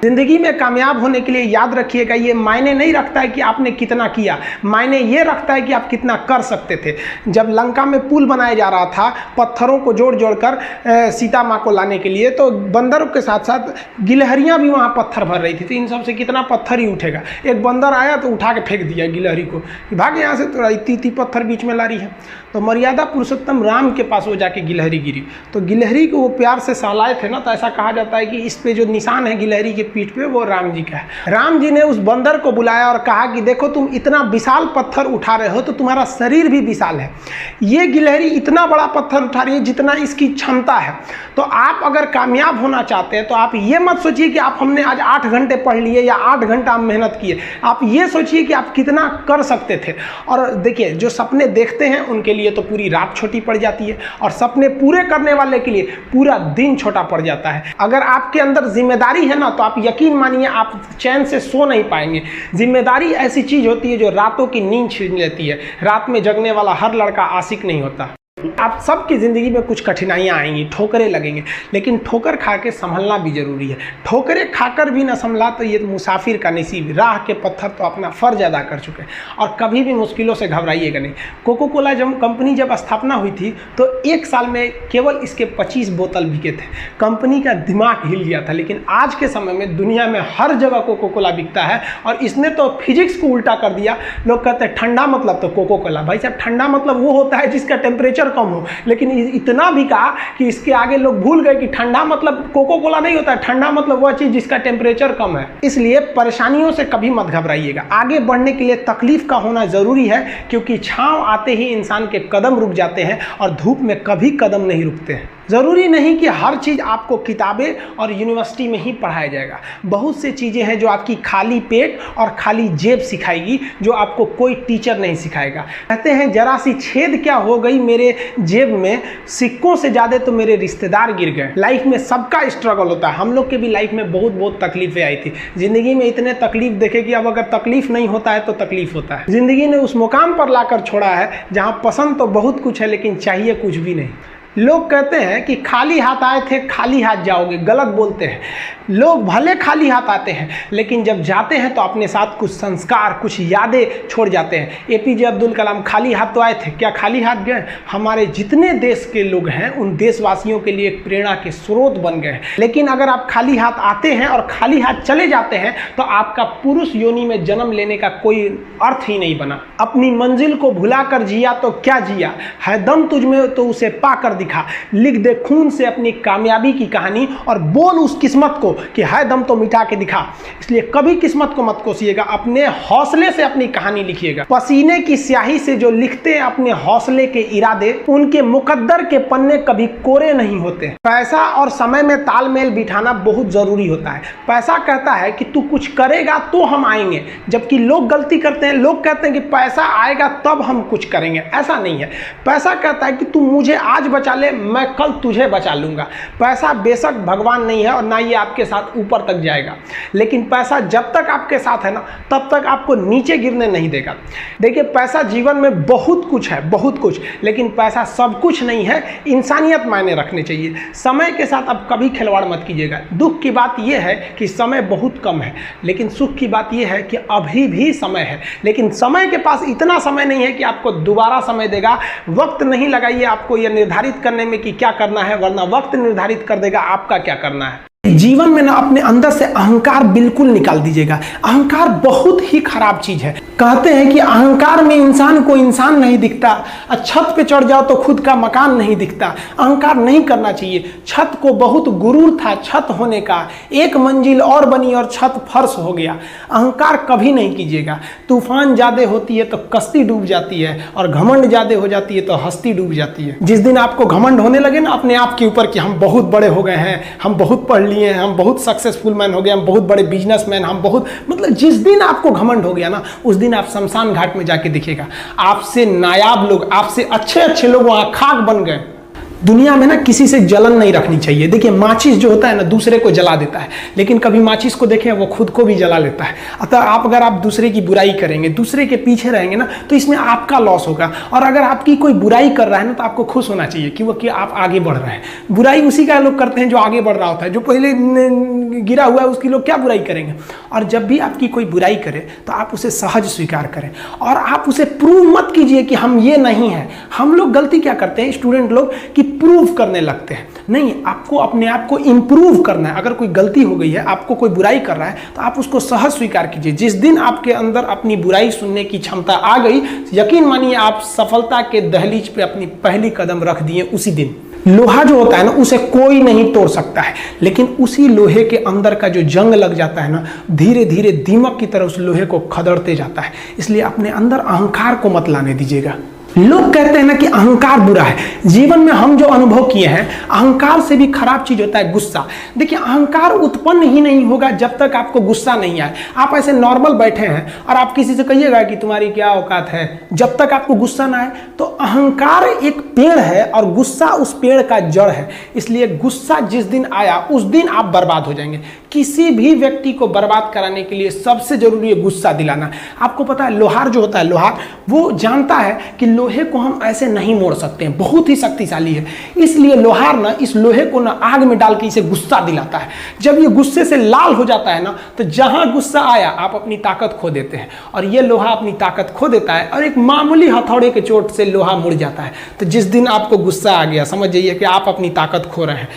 जिंदगी में कामयाब होने के लिए याद रखिएगा, ये मायने नहीं रखता है कि आपने कितना किया, मायने ये रखता है कि आप कितना कर सकते थे। जब लंका में पुल बनाया जा रहा था पत्थरों को जोड़ जोड़ कर सीता माँ को लाने के लिए, तो बंदरों के साथ साथ गिलहरियाँ भी वहाँ पत्थर भर रही थी। तो इन सब से कितना पत्थर ही उठेगा। एक बंदर आया तो उठा के फेंक दिया गिलहरी को, भाग यहाँ से, तो इतनी पत्थर बीच में ला रही है। तो मर्यादा पुरुषोत्तम राम के पास वो जाके गिलहरी गिरी, तो गिलहरी को वो प्यार से सहलाए थे ना, तो ऐसा कहा जाता है कि इस पे जो निशान है गिलहरी के पीठ पे वो राम जी का है। राम जी ने उस बंदर को बुलाया और कहा कि देखो तुम इतना विशाल पत्थर उठा रहे हो तो तुम्हारा शरीर भी विशाल है, ये गिलहरी इतना बड़ा पत्थर उठा रही है जितना इसकी क्षमता है। तो आप अगर कामयाब होना चाहते हैं तो आप ये मत सोचिए कि आप हमने आज 8 घंटे पढ़ लिए या 8 घंटा हम मेहनत किए, आप ये सोचिए कि आप कितना कर सकते थे। और देखिए जो सपने देखते हैं उनके लिए तो पूरी रात छोटी पड़ जाती है, और सपने पूरे करने वाले के लिए पूरा दिन छोटा पड़ जाता है। अगर आपके अंदर जिम्मेदारी है ना, तो आप यकीन मानिए आप चैन से सो नहीं पाएंगे। जिम्मेदारी ऐसी चीज होती है जो रातों की नींद छीन लेती है। रात में जगने वाला हर लड़का आशिक नहीं होता। आप सबकी ज़िंदगी में कुछ कठिनाइयाँ आएंगी, ठोकरें लगेंगे, लेकिन ठोकर खा के संभलना भी जरूरी है। ठोकरें खाकर भी ना संभला तो ये मुसाफिर का नसीब। राह के पत्थर तो अपना फ़र्ज अदा कर चुके हैं, और कभी भी मुश्किलों से घबराइएगा नहीं। कोको कोला कंपनी जब स्थापना हुई थी तो 1 साल में केवल इसके 25 बोतल बिके थे। कंपनी का दिमाग हिल गया था। लेकिन आज के समय में दुनिया में हर जगह कोको कोला बिकता है, और इसने तो फिजिक्स को उल्टा कर दिया। लोग कहते हैं ठंडा मतलब तो कोको कोला। भाई साहब, ठंडा मतलब वो होता है जिसका टेम्परेचर कम हो, लेकिन इतना भी कहा कि इसके आगे लोग भूल गए कि ठंडा मतलब कोको कोला नहीं होता है। ठंडा मतलब वह चीज जिसका टेम्परेचर कम है। इसलिए परेशानियों से कभी मत घबराइएगा। आगे बढ़ने के लिए तकलीफ का होना जरूरी है, क्योंकि छांव आते ही इंसान के कदम रुक जाते हैं और धूप में कभी कदम नहीं रुकते हैं। ज़रूरी नहीं कि हर चीज़ आपको किताबें और यूनिवर्सिटी में ही पढ़ाया जाएगा। बहुत सी चीज़ें हैं जो आपकी खाली पेट और खाली जेब सिखाएगी, जो आपको कोई टीचर नहीं सिखाएगा। कहते हैं जरा सी छेद क्या हो गई मेरे जेब में, सिक्कों से ज़्यादा तो मेरे रिश्तेदार गिर गए। लाइफ में सबका स्ट्रगल होता है। हम लोग के भी लाइफ में बहुत तकलीफें आई थी। ज़िंदगी में इतने तकलीफ देखे कि अब अगर तकलीफ नहीं होता है तो तकलीफ होता है। ज़िंदगी ने उस मुकाम पर लाकर छोड़ा है जहाँ पसंद तो बहुत कुछ है लेकिन चाहिए कुछ भी नहीं। लोग कहते हैं कि खाली हाथ आए थे खाली हाथ जाओगे, गलत बोलते हैं। लोग भले खाली हाथ आते हैं लेकिन जब जाते हैं तो अपने साथ कुछ संस्कार, कुछ यादें छोड़ जाते हैं। एपीजे अब्दुल कलाम खाली हाथ तो आए थे, क्या खाली हाथ गए? हमारे जितने देश के लोग हैं उन देशवासियों के लिए एक प्रेरणा के स्रोत बन गए हैं। लेकिन अगर आप खाली हाथ आते हैं और खाली हाथ चले जाते हैं तो आपका पुरुष योनि में जन्म लेने का कोई अर्थ ही नहीं बना। अपनी मंजिल को भुलाकर जिया तो क्या जिया, है दम तुझ में तो उसे पाकर दिखा। लिख दे खून से अपनी कामयाबी की कहानी और बोल उस किस्मत को कि है दम तो मिटा के दिखा। इसलिए कभी किस्मत को मत कोसिएगा, अपने हौसले से अपनी कहानी लिखिएगा। पसीने की स्याही से जो लिखते हैं अपने हौसले के इरादे, उनके मुकद्दर के पन्ने कभी कोरे नहीं होते। पैसा और समय में तालमेल बिठाना बहुत जरूरी होता है। पैसा कहता है कि तू कुछ करेगा तो हम आएंगे, जबकि लोग गलती करते हैं। लोग कहते हैं कि पैसा आएगा तब हम कुछ करेंगे। ऐसा नहीं है। पैसा कहता है कि तू मुझे आज बचा ले, मैं कल तुझे बचा लूंगा। पैसा बेशक भगवान नहीं है और ना ये आपके साथ ऊपर तक जाएगा, लेकिन पैसा जब तक आपके साथ है ना तब तक आपको नीचे गिरने नहीं देगा। देखिए पैसा जीवन में बहुत कुछ है, बहुत कुछ, लेकिन पैसा सब कुछ नहीं है। इंसानियत मायने रखने चाहिए। समय के साथ आप कभी खिलवाड़ मत कीजिएगा। दुख की बात यह है कि समय बहुत कम है, लेकिन सुख की बात यह है कि अभी भी समय है। लेकिन समय के पास इतना समय नहीं है कि आपको दोबारा समय देगा। वक्त नहीं लगाइए आपको यह निर्धारित करने में कि क्या करना है, वरना वक्त निर्धारित कर देगा आपका क्या करना है। जीवन में ना अपने अंदर से अहंकार बिल्कुल निकाल दीजिएगा। अहंकार बहुत ही खराब चीज है। कहते हैं कि अहंकार में इंसान को इंसान नहीं दिखता, छत पे चढ़ जाओ तो खुद का मकान नहीं दिखता। अहंकार नहीं करना चाहिए। छत को बहुत गुरूर था छत होने का, एक मंजिल और बनी और छत फर्श हो गया। अहंकार कभी नहीं कीजिएगा। तूफान ज्यादा होती है तो कश्ती डूब जाती है, और घमंड ज्यादा हो जाती है तो हस्ती डूब जाती है। जिस दिन आपको घमंड होने लगे ना अपने आप के ऊपर कि हम बहुत बड़े हो गए हैं, हम बहुत पढ़ लिए, हम बहुत सक्सेसफुल मैन हो गए, हम बहुत बड़े बिजनेसमैन, हम बहुत, मतलब जिस दिन आपको घमंड हो गया ना उस दिन आप शमशान घाट में जाके दिखेगा आपसे नायाब लोग, आपसे अच्छे लोग वहां खाक बन गए। दुनिया में ना किसी से जलन नहीं रखनी चाहिए। देखिए माचिस जो होता है ना दूसरे को जला देता है, लेकिन कभी माचिस को देखें वो खुद को भी जला लेता है। अतः अगर आप दूसरे की बुराई करेंगे, दूसरे के पीछे रहेंगे ना, तो इसमें आपका लॉस होगा। और अगर आपकी कोई बुराई कर रहा है ना तो आपको खुश होना चाहिए कि आप आगे बढ़ रहे हैं। बुराई उसी का लोग करते हैं जो आगे बढ़ रहा होता है, जो पहले गिरा हुआ है उसकी लोग क्या बुराई करेंगे। और जब भी आपकी कोई बुराई करे तो आप उसे सहज स्वीकार करें और आप उसे प्रूव मत कीजिए कि हम ये नहीं हैं। हम लोग गलती क्या करते हैं स्टूडेंट लोग कि प्रूव करने लगते हैं। नहीं, आपको अपने आप को इंप्रूव करना है। अगर कोई गलती हो गई है, आपको कोई बुराई कर रहा है, तो आप उसको सहज स्वीकार कीजिए। जिस दिन आपके अंदर अपनी बुराई सुनने की क्षमता आ गई, यकीन मानिए आप सफलता के दहलीज पे अपनी पहली कदम रख दिए उसी दिन। लोहा जो होता है ना उसे कोई नहीं तोड़ सकता है, लेकिन उसी लोहे के अंदर का जो जंग लग जाता है ना, धीरे धीरे दीमक की तरह उस लोहे को खदड़ते जाता है। इसलिए अपने अंदर अहंकार को मत लाने दीजिएगा। लोग कहते हैं ना कि अहंकार बुरा है। जीवन में हम जो अनुभव किए हैं, अहंकार से भी खराब चीज होता है गुस्सा। देखिए अहंकार उत्पन्न ही नहीं होगा जब तक आपको गुस्सा नहीं आए। आप ऐसे नॉर्मल बैठे हैं और आप किसी से कहिएगा कि तुम्हारी क्या औकात है, जब तक आपको गुस्सा ना आए। तो अहंकार एक पेड़ है और गुस्सा उस पेड़ का जड़ है। इसलिए गुस्सा जिस दिन आया उस दिन आप बर्बाद हो जाएंगे। किसी भी व्यक्ति को बर्बाद कराने के लिए सबसे जरूरी है गुस्सा दिलाना। आपको पता है लोहार जो होता है, लोहार वो जानता है कि लोहे को हम ऐसे नहीं मोड़ सकते हैं, बहुत ही शक्तिशाली है। इसलिए लोहार ना इस लोहे को ना आग में डाल के इसे गुस्सा दिलाता है। जब ये गुस्से से लाल हो जाता है ना, तो जहां गुस्सा आया आप अपनी ताकत खो देते हैं। और ये लोहा अपनी ताकत खो देता है और एक मामूली हथौड़े के चोट से लोहा मुड़ जाता है। तो जिस दिन आपको गुस्सा आ गया, समझ जाइए कि आप अपनी ताकत खो रहे हैं।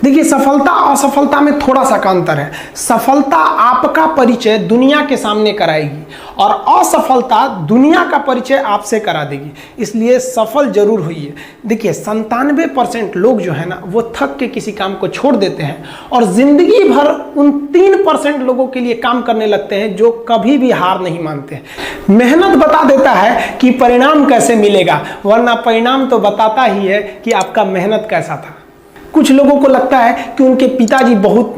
देखिए सफलता और असफलता में थोड़ा सा का अंतर है। सफलता आपका परिचय दुनिया के सामने कराएगी और असफलता दुनिया का परिचय आपसे करा देगी। इसलिए सफल जरूर होइए। देखिए 97% लोग जो है ना वो थक के किसी काम को छोड़ देते हैं और जिंदगी भर उन 3% लोगों के लिए काम करने लगते हैं जो कभी भी हार नहीं मानते हैं। मेहनत बता देता है कि परिणाम कैसे मिलेगा, वरना परिणाम तो बताता ही है कि आपका मेहनत कैसा था। कुछ लोगों को लगता है कि उनके पिताजी बहुत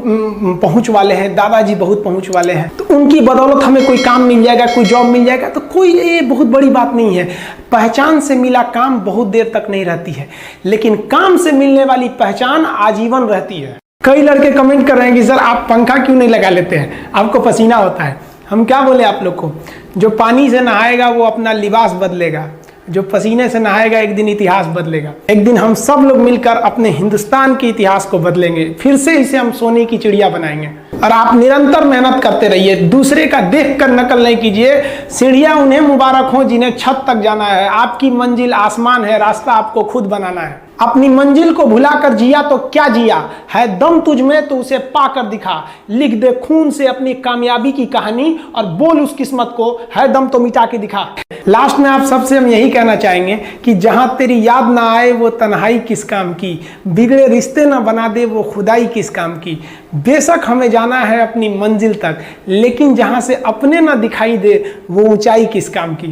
पहुंच वाले हैं, दादाजी बहुत पहुंच वाले हैं, तो उनकी बदौलत हमें कोई काम मिल जाएगा, कोई जॉब मिल जाएगा। तो कोई ये बहुत बड़ी बात नहीं है। पहचान से मिला काम बहुत देर तक नहीं रहती है, लेकिन काम से मिलने वाली पहचान आजीवन रहती है। कई लड़के कमेंट कर रहे हैं कि सर आप पंखा क्यों नहीं लगा लेते हैं, आपको पसीना होता है। हम क्या बोले आप लोग को, जो पानी से नहाएगा वो अपना लिबास बदलेगा, जो पसीने से नहाएगा एक दिन इतिहास बदलेगा। एक दिन हम सब लोग मिलकर अपने हिंदुस्तान के इतिहास को बदलेंगे, फिर से इसे हम सोने की चिड़िया बनाएंगे। और आप निरंतर मेहनत करते रहिए, दूसरे का देख कर नकल नहीं कीजिए। सीढ़ियां उन्हें मुबारक हो जिन्हें छत तक जाना है। आपकी मंजिल आसमान है, रास्ता आपको खुद बनाना है। अपनी मंजिल को भुलाकर जिया तो क्या जिया है, दम तुझ में तो उसे पाकर दिखा। लिख दे खून से अपनी कामयाबी की कहानी और बोल उस किस्मत को, है दम तो मिटा के दिखा। लास्ट में आप सबसे हम यही कहना चाहेंगे कि जहां तेरी याद ना आए वो तन्हाई किस काम की, बिगड़े रिश्ते ना बना दे वो खुदाई किस काम की। बेशक हमें जाना है अपनी मंजिल तक, लेकिन जहां से अपने ना दिखाई दे वो ऊंचाई किस काम की।